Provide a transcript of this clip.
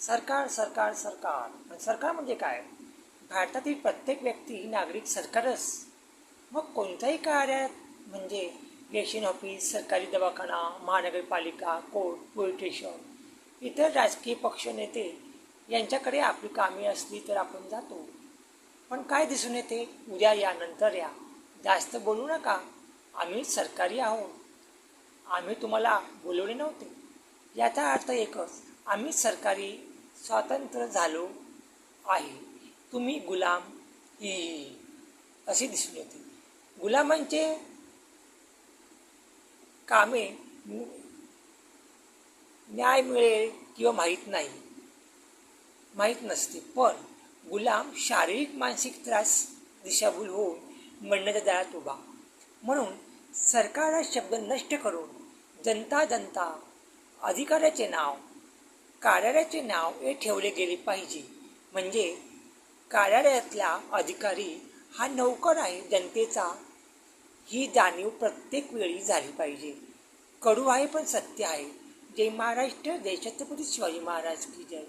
सरकार सरकार सरकार आणि सरकार म्हणजे काय? भारतातील प्रत्येक व्यक्ती नागरिक सरकारच. मग कोणत्याही कार्यात म्हणजे इलेक्शन ऑफिस, सरकारी दवाखाना, महानगरपालिका, कोर्ट, पोलीस स्टेशन, इतर राजकीय पक्ष नेते यांच्याकडे आपली कामे असली तर आपण जातो. पण काय दिसून येते? उद्या या, नंतर या, जास्त बोलू नका, आम्ही सरकारी आहोत, आम्ही तुम्हाला बोलवले नव्हते. याचा अर्थ एकच, आम्ही सरकारी स्वातंत्र्य झालो आहे, तुम्ही गुलाम ही अशी दिसून येते. गुलामांचे कामे न्याय मिळेल किंवा माहीत नसते, पण गुलाम शारीरिक मानसिक त्रास दिशाभूल होऊन मरणाच्या दारात उभा. म्हणून सरकार हा शब्द नष्ट करून जनता अधिकाऱ्याचे नाव, कार्यालयाचे नाव हे ठेवले गेले पाहिजे. म्हणजे कार्यालयातला अधिकारी हा नौकर आहे जनतेचा, ही जाणीव प्रत्येक वेळी झाली पाहिजे. कडू आहे पण सत्य आहे. जय महाराष्ट्र, जय छत्रपती शिवाजी महाराज की जय.